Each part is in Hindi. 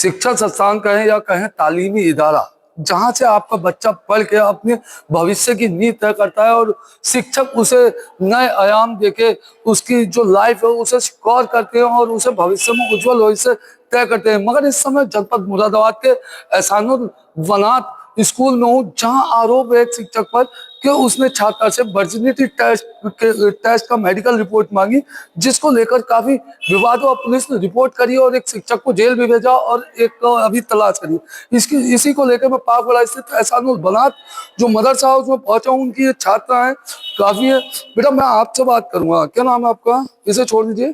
शिक्षा संस्थान कहें या कहें तालीमी इदारा, जहां से आपका बच्चा पढ़ के अपने भविष्य की नींव तय करता है और शिक्षक उसे नए आयाम देके उसकी जो लाइफ है उसे सिक्योर करते हैं और उसे भविष्य में उज्जवल भविष्य तय करते हैं। मगर इस समय जनपद मुरादाबाद के एहसानुल वनात स्कूल में हूँ, जहां आरोप है एक शिक्षक पर कि उसने छात्रा से वर्जिनिटी टेस्ट का मेडिकल रिपोर्ट मांगी, जिसको लेकर काफी विवाद हुआ। पुलिस ने रिपोर्ट करी और एक शिक्षक को जेल भी भेजा और एक को अभी तलाश करी। इसी को लेकर मैं पाकवाड़ा स्थित एहसानुल बनात जो मदरसा हाउस में पहुंचा हूँ। उनकी ये छात्रा है, काफी है। बेटा मैं आपसे बात करूंगा, क्या नाम है आपका? इसे छोड़ दीजिए।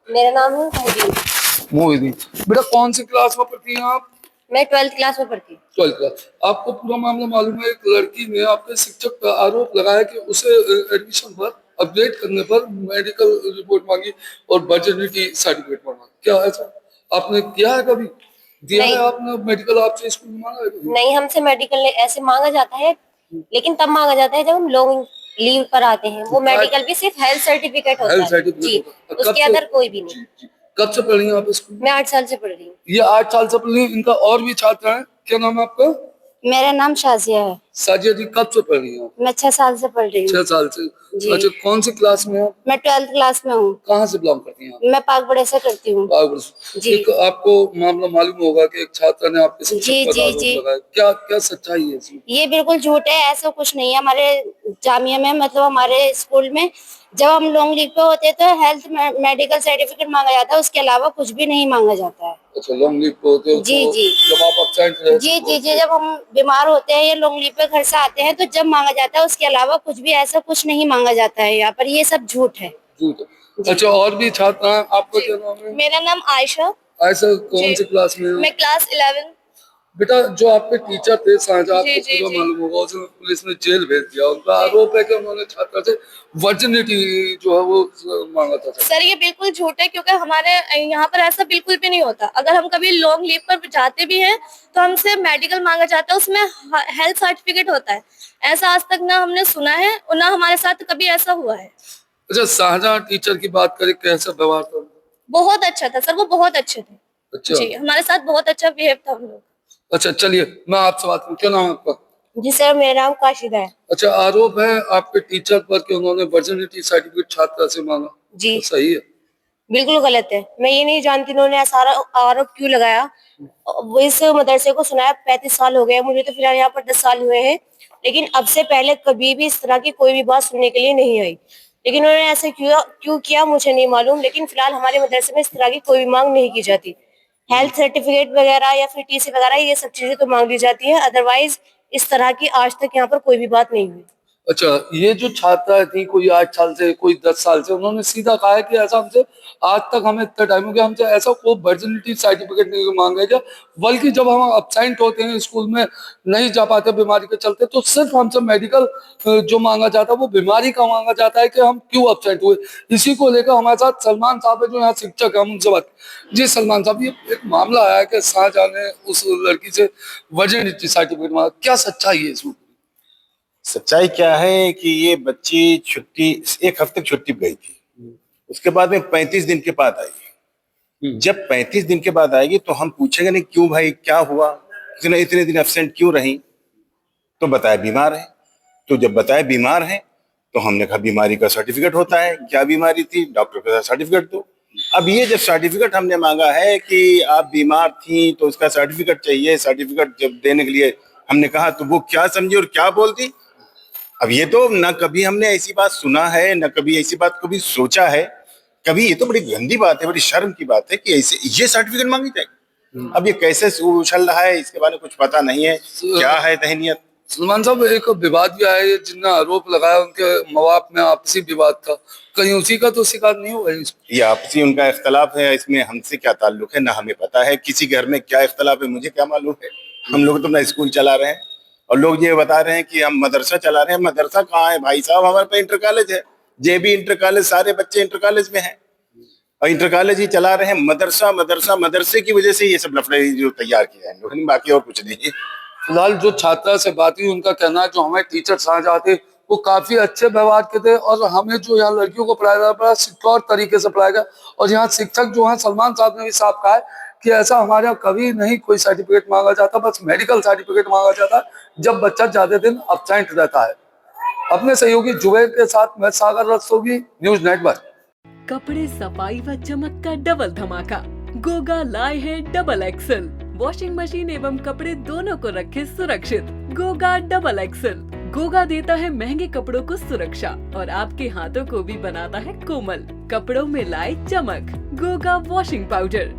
मेरा नाम है मोदी। मोहिनी। बेटा कौन सी क्लास में पढ़ती हैं आप? मैं 12th क्लास में पढ़ती हूँ। 12th class. आपको पूरा मामला मालूम है? एक लड़की ने आपके शिक्षक पर आरोप लगाया कि उसे एडमिशन पर अपडेट करने पर मेडिकल रिपोर्ट मांगी और वर्जिनिटी सर्टिफिकेट मांगा। क्या ऐसा आपने किया है कभी? दिया है आपने मेडिकल? आपसे स्कूल में मांगा है कभी? नहीं, हमसे मेडिकल ऐसे मांगा जाता है, लेकिन तब मांगा जाता है जब हम लॉन्ग लीव पर आते हैं। वो मेडिकल भी सिर्फ हेल्थ सर्टिफिकेट होता हेल्थ है सर्टिफिकेट जी, होता है। उसके अंदर कोई भी नहीं। कब से पढ़ रही हैं आप स्कूल में? मैं 8 साल से पढ़ रही हूँ। ये 8 साल से पढ़ रही हैं। इनका और भी छात्र है, क्या नाम है आपका? मेरा नाम शाजिया है। साजिया जी, कब से पढ़ रही हैं आप? मैं 6 साल से पढ़ रही हूँ। 6 साल से। जी। अच्छा, कौन सी क्लास में आप? मैं 12th क्लास में हूँ। कहाँ से बिलोंग करती हैं आप? मैं पाकबड़े से करती हूँ। जी। एक आपको मामला मालूम होगा कि एक छात्रा ने आपके शिक्षक जी पर जी आरोप जी लगाया। क्या क्या सच्चाई है इसमें? ये बिल्कुल झूठ है, ऐसा कुछ नहीं है। हमारे जामिया में मतलब हमारे स्कूल में जब हम लॉन्ग लीव पे होते हैं तो हेल्थ मेडिकल सर्टिफिकेट मांगा जाता है, उसके अलावा कुछ भी नहीं मांगा जाता है। अच्छा, लॉन्ग लीव पे होते हो जी तो जी जब आप absent रहते जी हो जी जी तो- जब हम बीमार होते हैं या लॉन्ग लीव पे घर से आते हैं तो जब मांगा जाता है, उसके अलावा कुछ भी ऐसा कुछ नहीं मांगा जाता है। यहाँ पर ये सब झूठ है। झूठ है। अच्छा, और भी छात्र हैं, आपका क्या नाम है? मेरा नाम आयशा। ऐसा कौन सी क्लास में हो? मैं क्लास 11। बेटा, जो आपके टीचर थे शाहजहां, जी, आपको जी, पूरा जी। मालूम होगा, उसे पुलिस ने जेल भेज दिया। उनका आरोप है कि उन्होंने छात्रा से वर्जिनिटी जो है वो मांगा था। सर ये बिल्कुल झूठ है, क्योंकि हमारे यहाँ पर ऐसा बिल्कुल भी नहीं होता। अगर हम कभी लॉन्ग लीव पर जाते भी हैं तो हमसे मेडिकल मांगा जाता है, उसमें हेल्थ सर्टिफिकेट होता है। ऐसा आज तक ना हमने सुना है और ना हमारे साथ कभी ऐसा हुआ है। अच्छा, शाहजहां टीचर की बात करें, कैसा व्यवहार था? बहुत अच्छा था सर, वो बहुत अच्छे थे। अच्छा जी, हमारे साथ बहुत अच्छा बिहेव था उन लोग। अच्छा, चलिए मैं आपसे बात करूं, क्या नाम है आपका? जी सर, मेरा नाम काशिदा है। अच्छा, आरोप है आपके टीचर पर कि उन्होंने वर्जिनिटी सर्टिफिकेट छात्रा से मांगा। जी, तो सही है? बिल्कुल गलत है। मैं ये नहीं जानती उन्होंने ऐसा आरोप क्यों लगाया। वो इस मदरसे को सुनाया 35 साल हो गए, मुझे तो फिलहाल यहाँ पर 10 साल हुए हैं, लेकिन अब से पहले कभी भी इस तरह की कोई भी बात सुनने के लिए नहीं आई। लेकिन उन्होंने ऐसे क्यों किया मुझे नहीं मालूम, लेकिन फिलहाल हमारे मदरसे में इस तरह की कोई भी मांग नहीं की जाती। हेल्थ सर्टिफिकेट वगैरह या फिर टीसी वगैरह ये सब चीजें तो मांग ली जाती है, अदरवाइज इस तरह की आज तक यहाँ पर कोई भी बात नहीं हुई। अच्छा, ये जो छात्रा थी, कोई 8 साल से, कोई 10 साल से, उन्होंने सीधा कहा है कि ऐसा हमसे आज तक, हमें इतना टाइम हो गया, हमसे ऐसा कोई वर्जिनिटी सर्टिफिकेट नहीं मांगा गया। बल्कि जब हम अब्सेंट होते हैं, स्कूल में नहीं जा पाते बीमारी के चलते, तो सिर्फ हमसे मेडिकल जो मांगा जाता है वो बीमारी का मांगा जाता है कि हम क्यों अब्सेंट हुए। इसी को लेकर हमारे साथ सलमान साहब है जो यहाँ शिक्षक है, हम उनसे बात। जी सलमान साहब, ये एक मामला आया कि शाहजहां ने उस लड़की से वर्जिनिटी सर्टिफिकेट मांगा, क्या सच्चाई है इसमें? सच्चाई क्या है कि ये बच्ची छुट्टी 1 हफ्ते की छुट्टी पे गई थी। उसके बाद में 35 दिन के बाद आई। जब 35 दिन के बाद आएगी तो हम पूछेंगे नहीं क्यों भाई, क्या हुआ, इतने इतने दिन एब्सेंट क्यों रही? तो बताया बीमार है। तो जब बताया बीमार है तो हमने कहा बीमारी का सर्टिफिकेट होता है, क्या बीमारी थी, डॉक्टर के साथ सर्टिफिकेट दो। अब ये जब सर्टिफिकेट हमने मांगा है कि आप बीमार थी तो उसका सर्टिफिकेट चाहिए, सर्टिफिकेट जब देने के लिए हमने कहा तो वो क्या समझी और क्या बोलती। अब ये तो ना कभी हमने ऐसी बात सुना है, ना कभी ऐसी बात कभी सोचा है कभी। ये तो बड़ी गंदी बात है, बड़ी शर्म की बात है कि ऐसे ये सर्टिफिकेट मांगी जाए। अब ये कैसे उछल रहा है इसके बारे में कुछ पता नहीं है, क्या है तहनीयत। सलमान साहब, एक विवाद भी आया है, जिनने आरोप लगाया उनके मवाब में आपसी विवाद था, कहीं उसी का तो शिकार नहीं हुआ इसमें? ये आपसी उनका इख्तलाफ है, इसमें हमसे क्या ताल्लुक है, ना हमें पता है किसी घर में क्या इख्तलाफ है, मुझे क्या मालूम है। हम लोग तो अपना स्कूल चला रहे हैं और लोग ये बता रहे हैं कि हम मदरसा चला रहे हैं। मदरसा कहाँ है भाई साहब, हमारे पास इंटर कॉलेज है, जेबी इंटर कॉलेज, सारे बच्चे इंटर कॉलेज में हैं और इंटर कॉलेज ही चला रहे हैं। मदरसा मदरसा मदरसे की वजह से ये सब लफड़े जो तैयार किए हैं लोगों ने, बाकी और कुछ नहीं है। फिलहाल जो छात्रा से बात हुई, उनका कहना है जो हमारे टीचर शाहजहां थे वो काफी अच्छे व्यवहार के थे और हमें जो यहाँ लड़कियों को पढ़ाया जा रहा सिक्योर तरीके से पढ़ाया गया। और यहाँ शिक्षक जो है सलमान साहब ने भी साफ कहा है कि ऐसा हमारे यहाँ कभी नहीं कोई सर्टिफिकेट मांगा जाता, बस मेडिकल सर्टिफिकेट मांगा जाता है जब बच्चा ज्यादा दिन अब्सेंट रहता है। अपने सहयोगी जुबैर के साथ मैं सागर रस्तोगी, न्यूज नेटवर्क। कपड़े सफाई व चमक का डबल धमाका, गोगा लाए हैं डबल एक्सल। वॉशिंग मशीन एवं कपड़े दोनों को रखे सुरक्षित। Goga double axle. गोगा देता है महंगे कपड़ों को सुरक्षा और आपके हाथों को भी बनाता है कोमल। कपड़ों में लाए चमक। Goga washing powder.